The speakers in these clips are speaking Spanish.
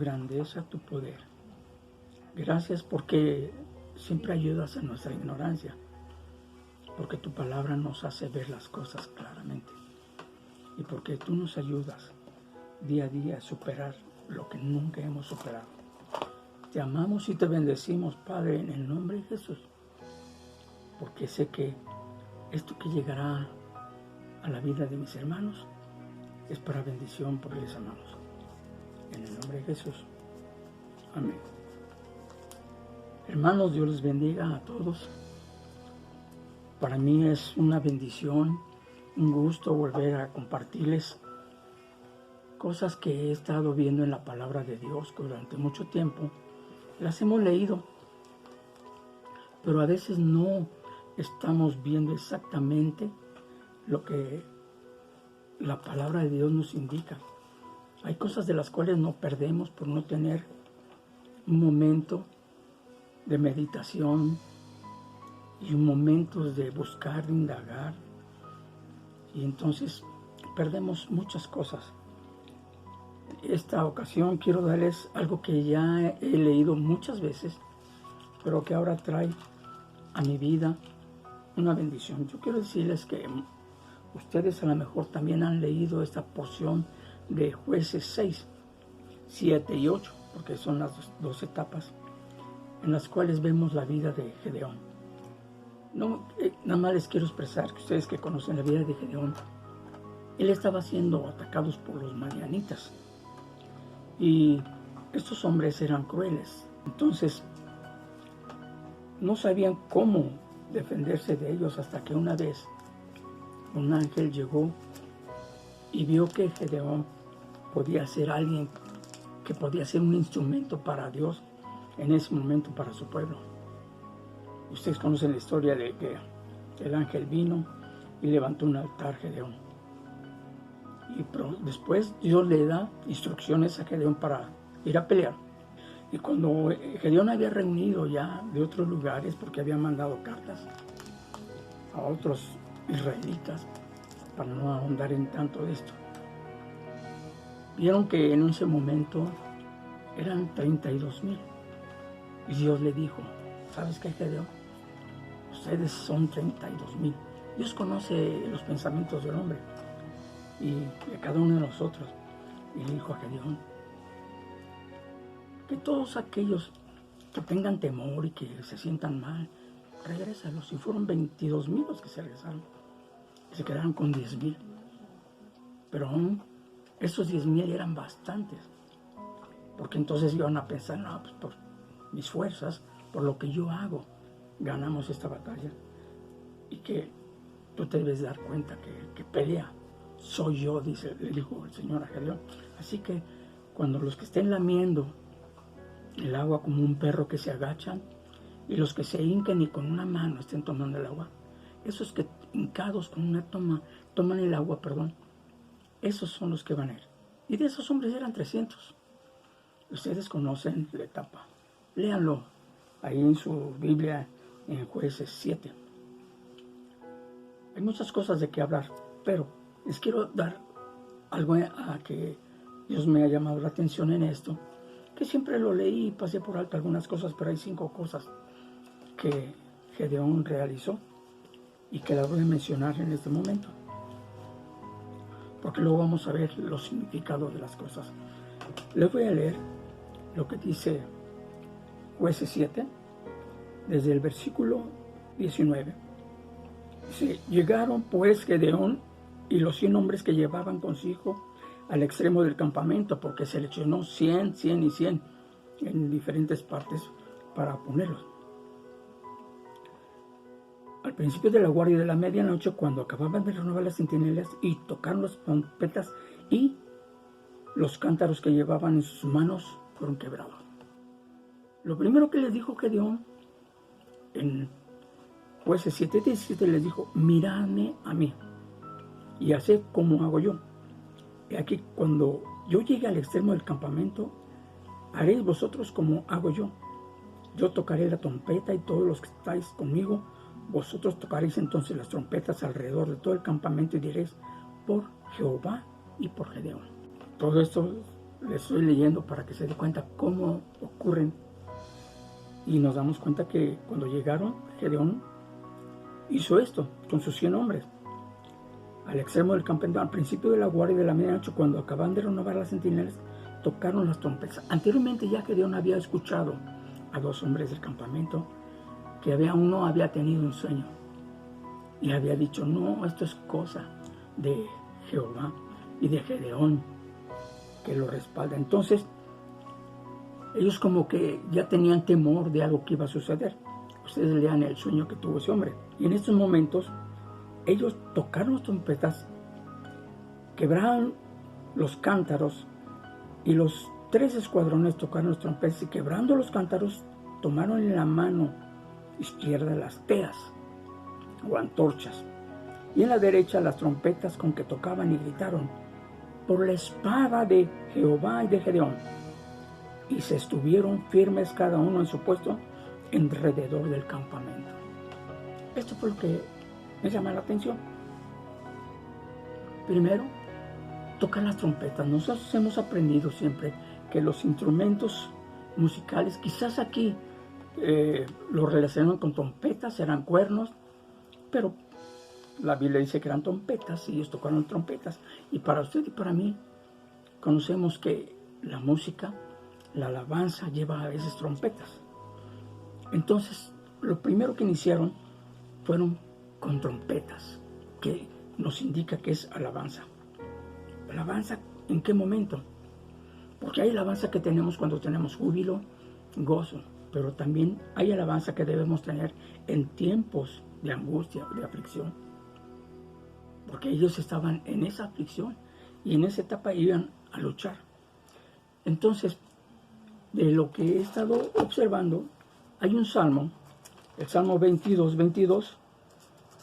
grandeza, tu poder. Gracias porque siempre ayudas a nuestra ignorancia, porque tu palabra nos hace ver las cosas claramente y porque tú nos ayudas día a día a superar lo que nunca hemos superado. Te amamos y te bendecimos, Padre, en el nombre de Jesús, porque sé que esto que llegará a la vida de mis hermanos es para bendición, porque les amamos. En el nombre de Jesús. Amén. Hermanos, Dios les bendiga a todos. Para mí es una bendición, un gusto volver a compartirles cosas que he estado viendo en la palabra de Dios durante mucho tiempo. Las hemos leído, pero a veces no estamos viendo exactamente lo que la palabra de Dios nos indica. Hay cosas de las cuales no perdemos por no tener un momento de meditación y un momento de buscar, de indagar, y entonces perdemos muchas cosas. Esta ocasión quiero darles algo que ya he leído muchas veces, pero que ahora trae a mi vida una bendición. Yo quiero decirles que ustedes a lo mejor también han leído esta porción de Jueces 6, 7 y 8, porque son las dos etapas en las cuales vemos la vida de Gedeón. No, nada más les quiero expresar que ustedes que conocen la vida de Gedeón, él estaba siendo atacado por los madianitas y estos hombres eran crueles, entonces no sabían cómo defenderse de ellos hasta que una vez un ángel llegó y vio que Gedeón podía ser alguien que podía ser un instrumento para Dios en ese momento para su pueblo. Ustedes conocen la historia de que el ángel vino y levantó un altar a Gedeón. Y después Dios le da instrucciones a Gedeón para ir a pelear. Y cuando Gedeón había reunido ya de otros lugares, porque había mandado cartas a otros israelitas, para no ahondar en tanto de esto, vieron que en ese momento eran 32,000. Y Dios le dijo, ¿sabes qué, Gedeón? Ustedes son 32,000. Dios conoce los pensamientos del hombre y de cada uno de nosotros. Y le dijo a Gedeón, que todos aquellos que tengan temor y que se sientan mal, regrésalos. Y fueron 22,000 los que se regresaron. Y se quedaron con 10,000. Pero aún esos 10,000 eran bastantes. Porque entonces iban a pensar, no, pues por mis fuerzas, por lo que yo hago, ganamos esta batalla. Y que tú te debes dar cuenta que pelea soy yo, le dijo el Señor a Gedeón. Así que cuando los que estén lamiendo el agua como un perro que se agachan, y los que se hinquen y con una mano estén tomando el agua, esos que hincados con una toman el agua, esos son los que van a ir. Y de esos hombres eran 300. Ustedes conocen la etapa. Léanlo ahí en su Biblia, en Jueces 7. Hay muchas cosas de qué hablar, pero les quiero dar algo a que Dios me ha llamado la atención en esto, que siempre lo leí y pasé por alto algunas cosas, pero hay 5 cosas que Gedeón realizó y que las voy a mencionar en este momento, porque luego vamos a ver los significados de las cosas. Les voy a leer lo que dice Jueces 7, desde el versículo 19. Dice, llegaron pues Gedeón y los 100 hombres que llevaban consigo al extremo del campamento, porque seleccionó 100, 100 y 100 en diferentes partes para ponerlos. Al principio de la guardia de la medianoche, cuando acababan de renovar las centinelas y tocaron las trompetas, y los cántaros que llevaban en sus manos fueron quebrados. Lo primero que les dijo Gedeón en Jueces 7:17 les dijo, miradme a mí y haced como hago yo. Y aquí, cuando yo llegue al extremo del campamento, haréis vosotros como hago yo. Yo tocaré la trompeta y todos los que estáis conmigo, vosotros tocaréis entonces las trompetas alrededor de todo el campamento y diréis, por Jehová y por Gedeón. Todo esto le estoy leyendo para que se dé cuenta cómo ocurren. Y nos damos cuenta que cuando llegaron, Gedeón hizo esto con sus 100 hombres. Al extremo del campamento, al principio de la guardia de la medianoche, cuando acaban de renovar las centinelas, tocaron las trompetas. Anteriormente ya Gedeón había escuchado a 2 hombres del campamento que uno había tenido un sueño y había dicho, no, esto es cosa de Jehová y de Gedeón que lo respalda. Entonces ellos como que ya tenían temor de algo que iba a suceder. Ustedes lean el sueño que tuvo ese hombre. Y en estos momentos ellos tocaron las trompetas, quebraron los cántaros, y los 3 escuadrones tocaron las trompetas y quebrando los cántaros tomaron en la mano izquierda las teas o antorchas y en la derecha las trompetas con que tocaban y gritaron por la espada de Jehová y de Gedeón, y se estuvieron firmes cada uno en su puesto alrededor del campamento. Esto fue lo que me llama la atención. Primero, tocan las trompetas. Nosotros hemos aprendido siempre que los instrumentos musicales, quizás aquí lo relacionan con trompetas, eran cuernos, pero la Biblia dice que eran trompetas y ellos tocaron trompetas. Y para usted y para mí, conocemos que la música, la alabanza lleva a veces trompetas. Entonces, lo primero que iniciaron fueron con trompetas, que nos indica que es alabanza. ¿Alabanza en qué momento? Porque hay alabanza que tenemos cuando tenemos júbilo, gozo, pero también hay alabanza que debemos tener en tiempos de angustia, de aflicción. Porque ellos estaban en esa aflicción y en esa etapa iban a luchar. Entonces, de lo que he estado observando, hay un salmo, el Salmo 22,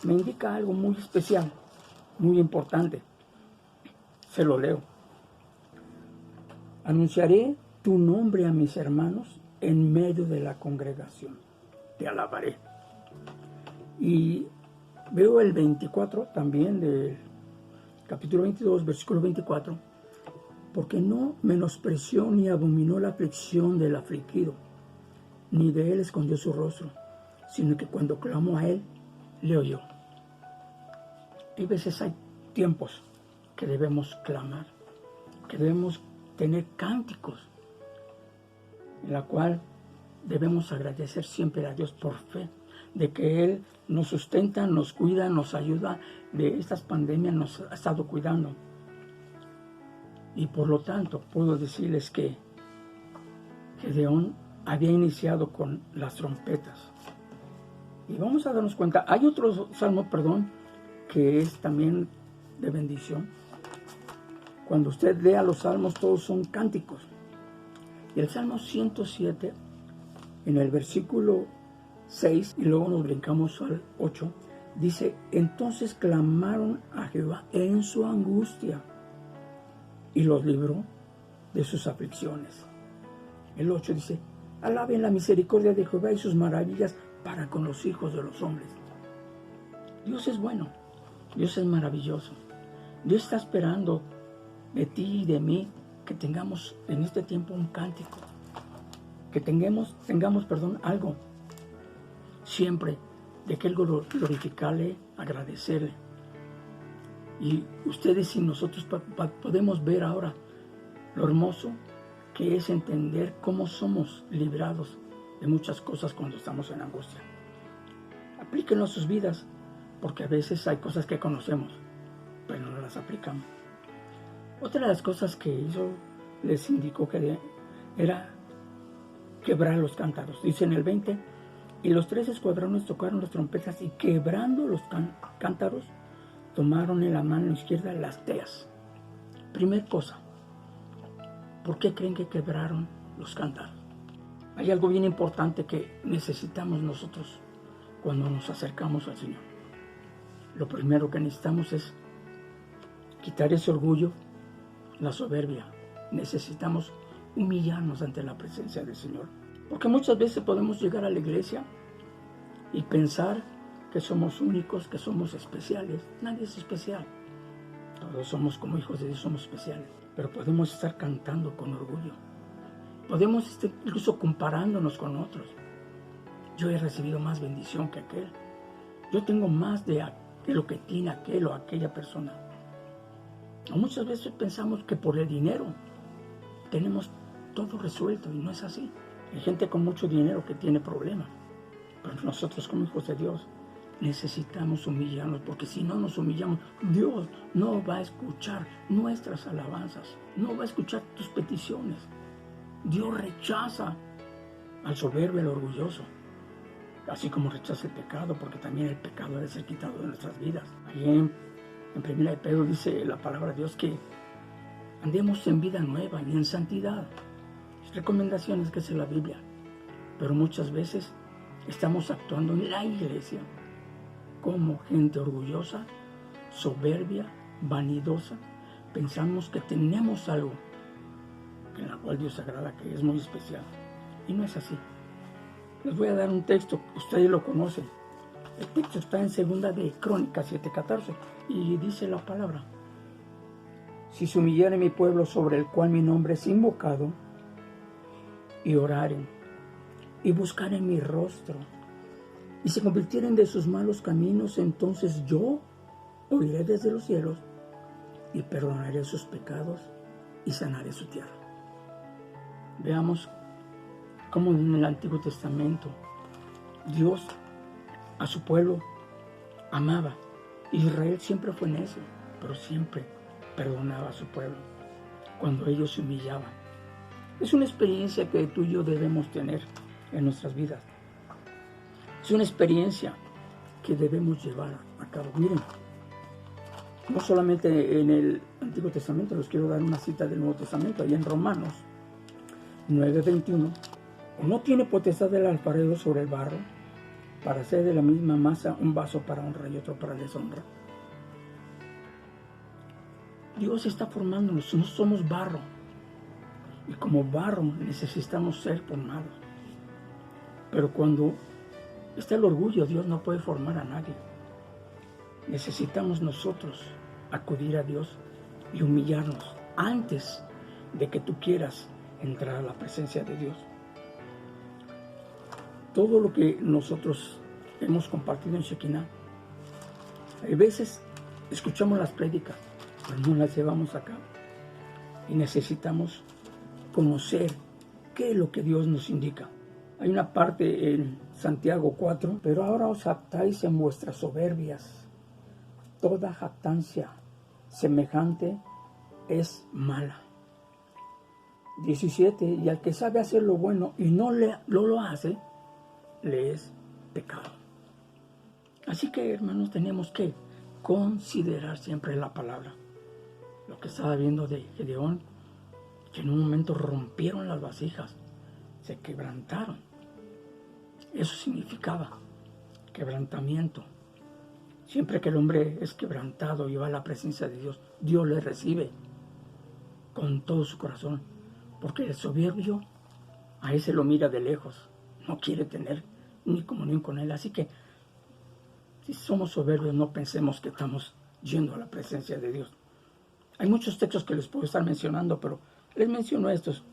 me indica algo muy especial, muy importante. Se lo leo. Anunciaré tu nombre a mis hermanos en medio de la congregación. Te alabaré. Y veo el 24 también del capítulo 22, versículo 24. Porque no menospreció ni abominó la aflicción del afligido, ni de él escondió su rostro, sino que cuando clamó a él, le oyó. Hay veces, hay tiempos que debemos clamar, que debemos tener cánticos, en la cual debemos agradecer siempre a Dios por fe, de que Él nos sustenta, nos cuida, nos ayuda, de estas pandemias nos ha estado cuidando. Y por lo tanto, puedo decirles que Gedeón había iniciado con las trompetas. Y vamos a darnos cuenta, hay otro salmo, que es también de bendición. Cuando usted lea los salmos, todos son cánticos. Y el Salmo 107, en el versículo 6, y luego nos brincamos al 8, dice, entonces clamaron a Jehová en su angustia, y los libró de sus aflicciones. El 8 dice, alaben la misericordia de Jehová y sus maravillas para con los hijos de los hombres. Dios es bueno, Dios es maravilloso. Dios está esperando de ti y de mí que tengamos en este tiempo un cántico, que tengamos algo siempre de que Él glorificarle, agradecerle. Y ustedes y nosotros podemos ver ahora lo hermoso que es entender cómo somos librados de muchas cosas cuando estamos en angustia. Aplíquenlo a sus vidas, porque a veces hay cosas que conocemos, pero no las aplicamos. Otra de las cosas que hizo, les indicó que era quebrar los cántaros. Dice en el 20, y los 3 escuadrones tocaron las trompetas y quebrando los cántaros, tomaron en la mano izquierda las teas. Primer cosa, ¿por qué creen que quebraron los cántaros? Hay algo bien importante que necesitamos nosotros cuando nos acercamos al Señor. Lo primero que necesitamos es quitar ese orgullo, la soberbia. Necesitamos humillarnos ante la presencia del Señor. Porque muchas veces podemos llegar a la iglesia y pensar que somos únicos, que somos especiales. Nadie es especial. Todos somos como hijos de Dios, somos especiales. pero podemos estar cantando con orgullo. Podemos estar incluso comparándonos con otros. Yo he recibido más bendición que aquel. Yo tengo más de lo que tiene aquel o aquella persona. O muchas veces pensamos que por el dinero tenemos todo resuelto y no es así. Hay gente con mucho dinero que tiene problemas. Pero nosotros como hijos de Dios necesitamos humillarnos, porque si no nos humillamos, Dios no va a escuchar nuestras alabanzas, no va a escuchar tus peticiones. Dios rechaza al soberbio, al orgulloso, así como rechaza el pecado, porque también el pecado debe ser quitado de nuestras vidas. Ahí en 1 de Pedro dice la palabra de Dios que andemos en vida nueva y en santidad. Recomendaciones que es la Biblia, pero muchas veces estamos actuando en la iglesia como gente orgullosa, soberbia, vanidosa. Pensamos que tenemos algo en la cual Dios agrada, que es muy especial, y no es así. Les voy a dar un texto, ustedes lo conocen. El texto está en 2 de Crónicas 7:14 y dice la palabra: si se humillare mi pueblo sobre el cual mi nombre es invocado, y oraren, y buscaren mi rostro, y se convirtieren de sus malos caminos, entonces yo oiré desde los cielos, y perdonaré sus pecados, y sanaré su tierra. Veamos cómo en el Antiguo Testamento Dios a su pueblo amaba. Israel siempre fue necio, pero siempre perdonaba a su pueblo cuando ellos se humillaban. Es una experiencia que tú y yo debemos tener en nuestras vidas. Es una experiencia que debemos llevar a cabo. Miren, no solamente en el Antiguo Testamento, les quiero dar una cita del Nuevo Testamento, allá en Romanos 9:21. ¿No tiene potestad el alfarero sobre el barro para hacer de la misma masa un vaso para honra y otro para deshonra? Dios está formándonos, no somos barro. Y como barro necesitamos ser formados. Pero cuando está el orgullo, Dios no puede formar a nadie. Necesitamos nosotros acudir a Dios y humillarnos antes de que tú quieras entrar a la presencia de Dios. Todo lo que nosotros hemos compartido en Shekinah, hay veces escuchamos las prédicas, pero no las llevamos a cabo. Y necesitamos conocer qué es lo que Dios nos indica. Hay una parte en Santiago 4, pero ahora os jactáis en vuestras soberbias. Toda jactancia semejante es mala. 17, y al que sabe hacer lo bueno y no lo hace, le es pecado. Así que, hermanos, tenemos que considerar siempre la palabra. Lo que estaba viendo de Gedeón, que en un momento rompieron las vasijas, se quebrantaron. Eso significaba quebrantamiento. Siempre que el hombre es quebrantado y va a la presencia de Dios, Dios le recibe con todo su corazón. Porque el soberbio a ese lo mira de lejos, no quiere tener ni comunión con él. Así que si somos soberbios, no pensemos que estamos yendo a la presencia de Dios. Hay muchos textos que les puedo estar mencionando, pero les menciono estos,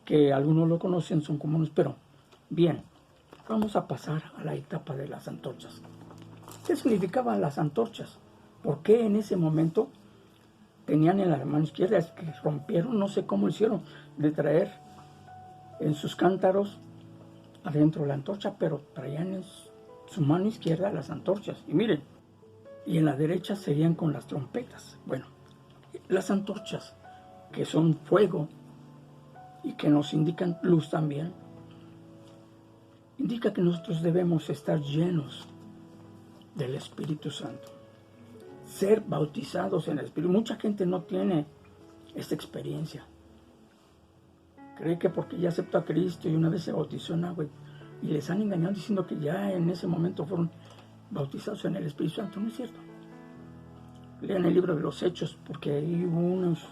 que algunos lo conocen, son comunes, pero bien, vamos a pasar a la etapa de las antorchas. ¿Qué significaban las antorchas? ¿Por qué en ese momento tenían en la mano izquierda? Es que rompieron, no sé cómo hicieron, de traer en sus cántaros adentro la antorcha, pero traían en su mano izquierda las antorchas. Y miren, y en la derecha seguían con las trompetas. Bueno, las antorchas, que son fuego y que nos indican luz también, indica que nosotros debemos estar llenos del Espíritu Santo, ser bautizados en el Espíritu. Mucha gente no tiene esta experiencia. Cree que porque ya aceptó a Cristo y una vez se bautizó en agua, y les han engañado diciendo que ya en ese momento fueron bautizados en el Espíritu Santo. No es cierto. Lean el libro de los Hechos, porque ahí hubo unos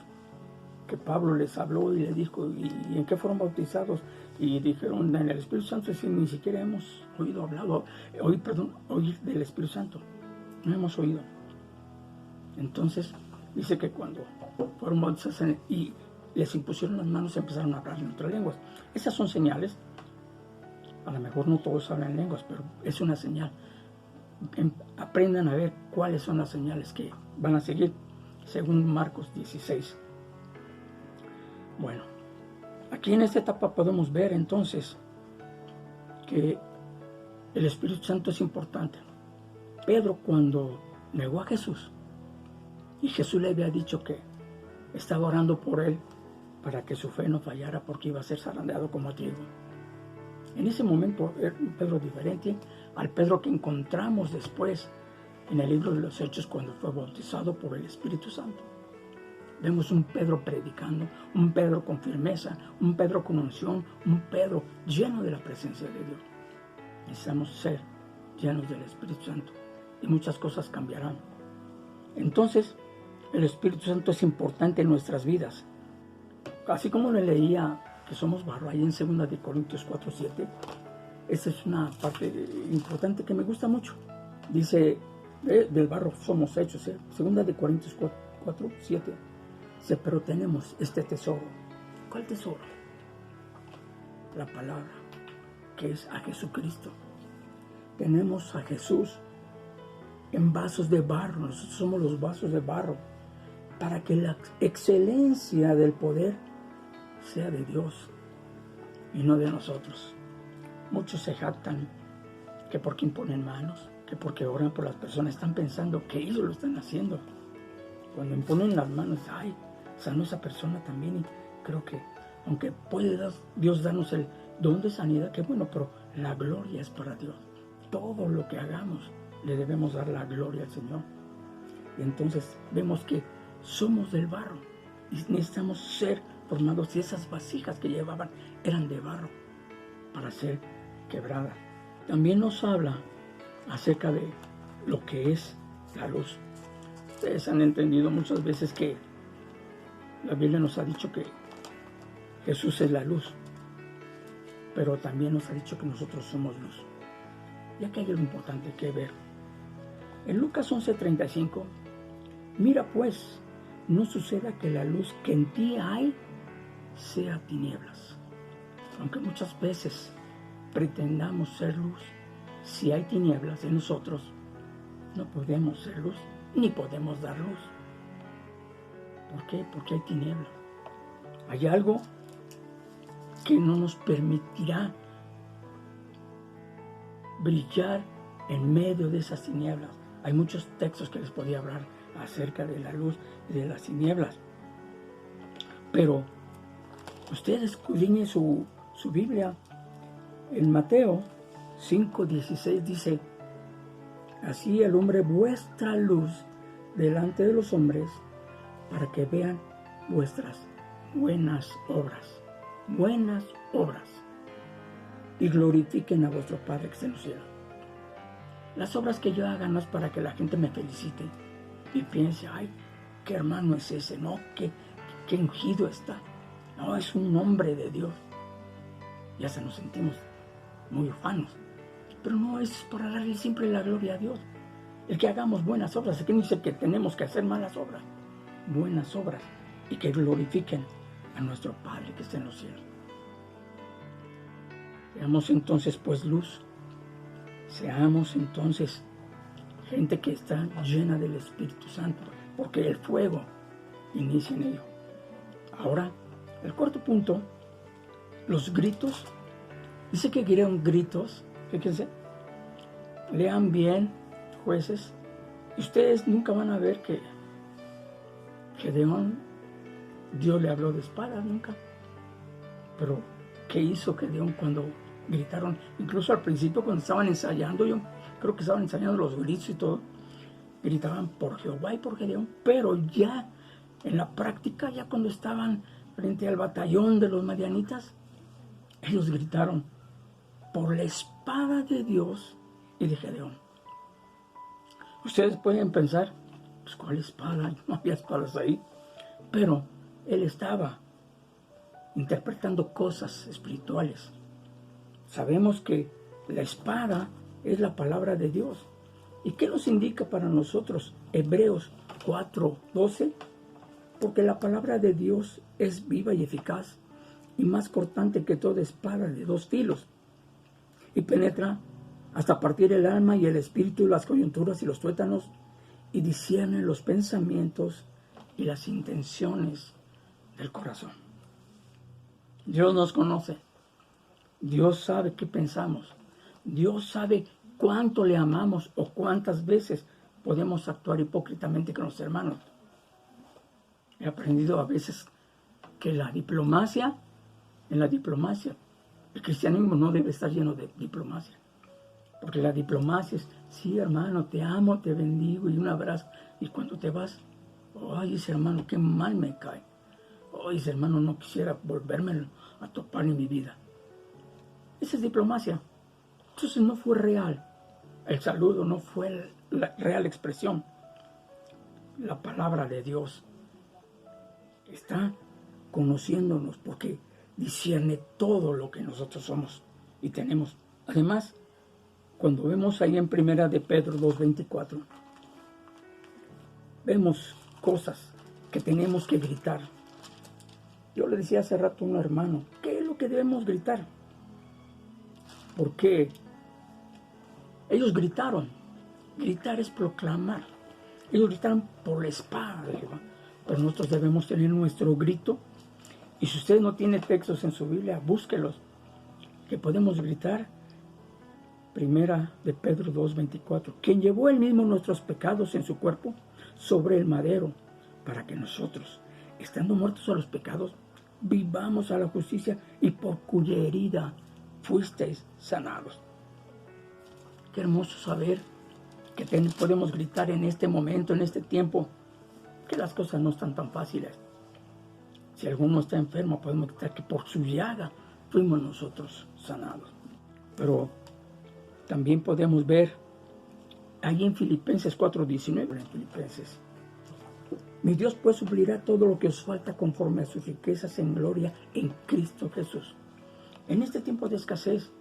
que Pablo les habló y les dijo, ¿y en qué fueron bautizados? Y dijeron, en el Espíritu Santo. Si ni siquiera hemos oír del Espíritu Santo. No hemos oído. Entonces, Dice que cuando fueron bautizados y les impusieron las manos, empezaron a hablar en otras lenguas. Esas son señales. A lo mejor no todos hablan lenguas, pero es una señal. Aprendan a ver cuáles son las señales que van a seguir, según Marcos 16. Bueno, aquí en esta etapa podemos ver entonces que el Espíritu Santo es importante. Pedro, cuando negó a Jesús, y Jesús le había dicho que estaba orando por él para que su fe no fallara porque iba a ser zarandeado como trigo. En ese momento era un Pedro diferente al Pedro que encontramos después en el libro de los Hechos cuando fue bautizado por el Espíritu Santo. Vemos un Pedro predicando, un Pedro con firmeza, un Pedro con unción, un Pedro lleno de la presencia de Dios. Necesitamos ser llenos del Espíritu Santo y muchas cosas cambiarán. Entonces, el Espíritu Santo es importante en nuestras vidas. Así como le leía que somos barro ahí en 2 de Corintios 4:7, esta es una parte importante que me gusta mucho. Dice, del barro somos hechos, 2 de Corintios 4:7. Dice, pero tenemos este tesoro. ¿Cuál tesoro? La palabra, que es a Jesucristo. Tenemos a Jesús en vasos de barro. Nosotros somos los vasos de barro, para que la excelencia del poder sea de Dios y no de nosotros. Muchos se jactan que porque imponen manos, que porque oran por las personas, están pensando que ellos lo están haciendo. Cuando imponen las manos, ay, sanó esa persona también, y creo que aunque puede Dios darnos el don de sanidad, qué bueno, pero la gloria es para Dios. Todo lo que hagamos le debemos dar la gloria al Señor. Y entonces vemos que somos del barro y necesitamos ser formados, y esas vasijas que llevaban eran de barro para ser quebradas. También nos habla acerca de lo que es la luz. Ustedes han entendido muchas veces que la Biblia nos ha dicho que Jesús es la luz, pero también nos ha dicho que nosotros somos luz. Y aquí hay algo importante que ver. En Lucas 11:35, mira pues, no suceda que la luz que en ti hay sea tinieblas. Aunque muchas veces pretendamos ser luz, si hay tinieblas en nosotros, no podemos ser luz, ni podemos dar luz. ¿Por qué? Porque hay tinieblas. Hay algo que no nos permitirá brillar en medio de esas tinieblas. Hay muchos textos que les podía hablar acerca de la luz y de las tinieblas. Pero ustedes escudriñen su Biblia. En Mateo 5:16 dice, así alumbre vuestra luz delante de los hombres, para que vean vuestras buenas obras, y glorifiquen a vuestro Padre que está en los cielos. Las obras que yo haga no es para que la gente me felicite y piense, ay, qué hermano es ese, no, qué ungido está. No, es un hombre de Dios. Ya se nos sentimos muy ufanos. Pero no es para darle siempre la gloria a Dios. El que hagamos buenas obras, aquí no dice que tenemos que hacer malas obras. Buenas obras, y que glorifiquen a nuestro Padre que está en los cielos. Seamos entonces pues luz. Seamos entonces gente que está llena del Espíritu Santo, porque el fuego inicia en ello. Ahora, el cuarto punto, los gritos. Dice que dieron gritos. Fíjense, lean bien, jueces, y ustedes nunca van a ver que Gedeón, Dios le habló de espadas, nunca. Pero, ¿qué hizo Gedeón cuando gritaron? Incluso al principio, cuando estaban ensayando, yo creo que estaban ensayando los gritos y todo, gritaban por Jehová y por Gedeón, pero ya en la práctica, ya cuando estaban frente al batallón de los madianitas, ellos gritaron por la espada de Dios y de Gedeón. Ustedes pueden pensar, pues ¿cuál espada? No había espadas ahí. Pero él estaba interpretando cosas espirituales. Sabemos que la espada es la palabra de Dios. ¿Y qué nos indica para nosotros? Hebreos 4:12. Porque la palabra de Dios es viva y eficaz y más cortante que toda espada de dos filos y penetra hasta partir el alma y el espíritu y las coyunturas y los tuétanos y discierne los pensamientos y las intenciones del corazón. Dios nos conoce. Dios sabe qué pensamos. Dios sabe cuánto le amamos o cuántas veces podemos actuar hipócritamente con los hermanos. He aprendido a veces que en la diplomacia, el cristianismo no debe estar lleno de diplomacia. Porque la diplomacia es, sí, hermano, te amo, te bendigo y un abrazo. Y cuando te vas, ay, ese hermano, qué mal me cae. Ay, ese hermano, no quisiera volverme a topar en mi vida. Esa es diplomacia. Entonces no fue real. El saludo no fue la real expresión. La palabra de Dios está conociéndonos porque discierne todo lo que nosotros somos y tenemos. Además, cuando vemos ahí en Primera de Pedro 2:24, vemos cosas que tenemos que gritar. Yo le decía hace rato a un hermano, ¿qué es lo que debemos gritar? Porque ellos gritaron. Gritar es proclamar. Ellos gritaron por la espada de Jehová. Pero nosotros debemos tener nuestro grito. Y si usted no tiene textos en su Biblia, búsquelos. Que podemos gritar. Primera de Pedro 2:24. Quien llevó él mismo nuestros pecados en su cuerpo sobre el madero, para que nosotros, estando muertos a los pecados, vivamos a la justicia y por cuya herida fuisteis sanados. Qué hermoso saber que podemos gritar en este momento, en este tiempo, que las cosas no están tan fáciles. Si alguno está enfermo, podemos gritar que por su llaga fuimos nosotros sanados. Pero también podemos ver ahí en Filipenses 4:19, en Filipenses. Mi Dios pues suplirá todo lo que os falta conforme a sus riquezas en gloria en Cristo Jesús. En este tiempo de escasez,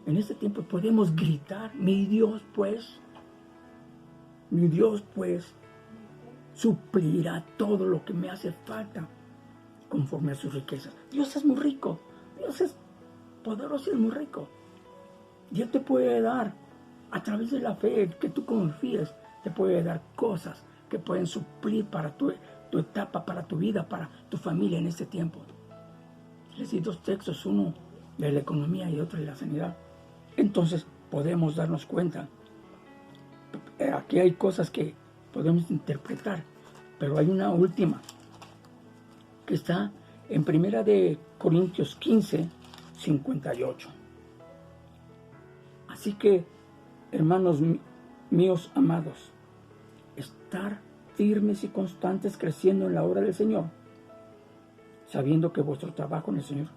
en este tiempo podemos gritar, mi Dios pues suplirá todo lo que me hace falta conforme a sus riquezas. Dios es muy rico, Dios es poderoso y es muy rico. Dios te puede dar, a través de la fe que tú confíes, te puede dar cosas que pueden suplir para tu etapa, para tu vida, para tu familia en este tiempo. Les di dos textos, uno de la economía y otro de la sanidad. Entonces podemos darnos cuenta. Aquí hay cosas que podemos interpretar, pero hay una última que está en Primera de Corintios 15:58. Así que, hermanos míos amados, estar firmes y constantes creciendo en la obra del Señor, sabiendo que vuestro trabajo en el Señor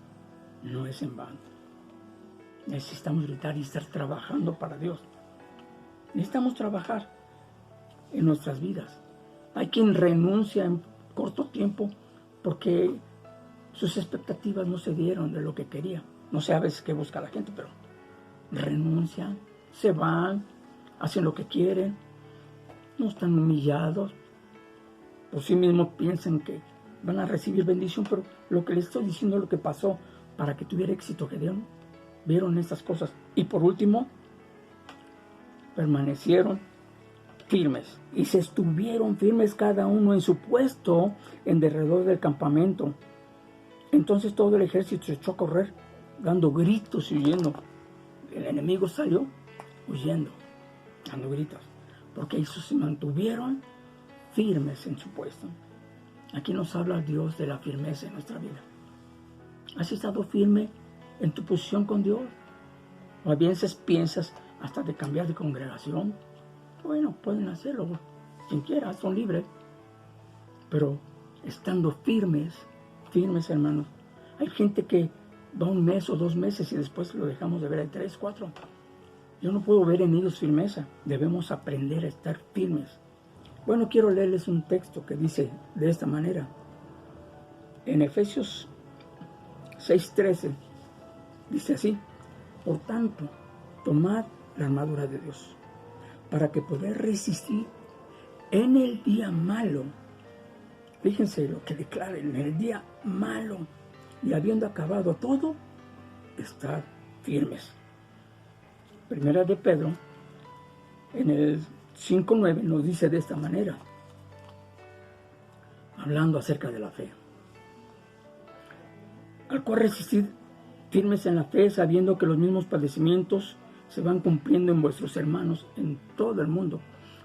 no es en vano. Necesitamos gritar y estar trabajando para Dios. Necesitamos trabajar en nuestras vidas. Hay quien renuncia en corto tiempo porque sus expectativas no se dieron de lo que quería. No sé a veces qué busca la gente, pero renuncian, se van, hacen lo que quieren, no están humillados. Por sí mismos piensan que van a recibir bendición, pero lo que les estoy diciendo es lo que pasó para que tuviera éxito Gedeón. Vieron estas cosas. Y por último, permanecieron firmes y se estuvieron firmes cada uno en su puesto en derredor del campamento. Entonces todo el ejército se echó a correr, dando gritos y huyendo. El enemigo salió huyendo, dando gritos, porque ellos se mantuvieron firmes en su puesto. Aquí nos habla Dios de la firmeza en nuestra vida. ¿Has estado firme en tu posición con Dios? O a veces piensas hasta de cambiar de congregación. Bueno, pueden hacerlo, quien quiera, son libres. Pero estando firmes, hermanos. Hay gente que va 1 mes o 2 meses y después lo dejamos de ver en 3, 4. Yo no puedo ver en ellos firmeza. Debemos aprender a estar firmes. Bueno, quiero leerles un texto que dice de esta manera. En Efesios 6:13 dice así: por tanto, tomad la armadura de Dios, para que poder resistir en el día malo. Fíjense lo que declara: en el día malo, y habiendo acabado todo, estar firmes. Primera de Pedro, en el 5:9, nos dice de esta manera, hablando acerca de la fe: al cual resistir firmes en la fe, sabiendo que los mismos padecimientos se van cumpliendo en vuestros hermanos en todo el mundo.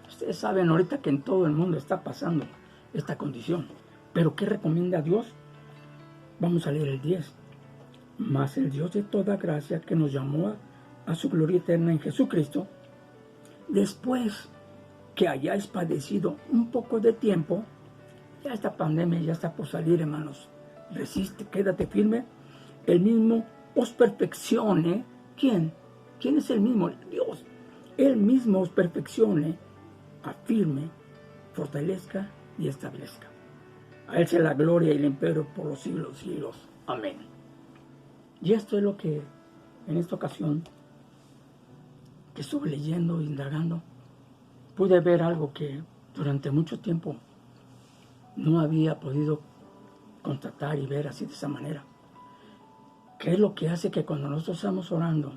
Ustedes saben ahorita que en todo el mundo está pasando esta condición. ¿Pero qué recomienda Dios? Vamos a leer el 10. Mas el Dios de toda gracia, que nos llamó a su gloria eterna en Jesucristo, después que hayáis padecido un poco de tiempo, ya esta pandemia ya está por salir, hermanos, resiste, quédate firme, el mismo os perfeccione. ¿Quién? ¿Quién es el mismo? Dios. Él mismo os perfeccione, afirme, fortalezca y establezca. A Él sea la gloria y el imperio por los siglos de los siglos. Amén. Y esto es lo que en esta ocasión que estuve leyendo, indagando, pude ver algo que durante mucho tiempo no había podido constatar y ver así de esa manera. ¿Qué es lo que hace que cuando nosotros estamos orando,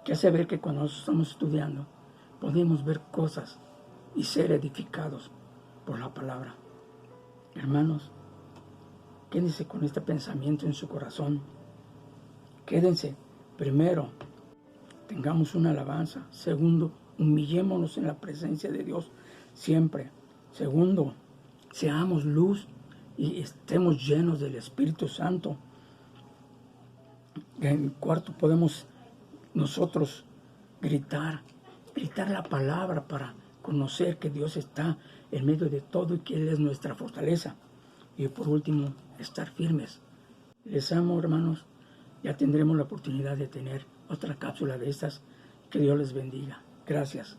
que hace ver que cuando nosotros estamos estudiando, podemos ver cosas y ser edificados por la palabra? Hermanos, quédense con este pensamiento en su corazón. Quédense. Primero, tengamos una alabanza. Segundo, humillémonos en la presencia de Dios siempre. Segundo, seamos luz y estemos llenos del Espíritu Santo. En cuarto, podemos nosotros gritar la palabra para conocer que Dios está en medio de todo y que Él es nuestra fortaleza. Y por último, estar firmes. Les amo, hermanos. Ya tendremos la oportunidad de tener otra cápsula de estas. Que Dios les bendiga. Gracias.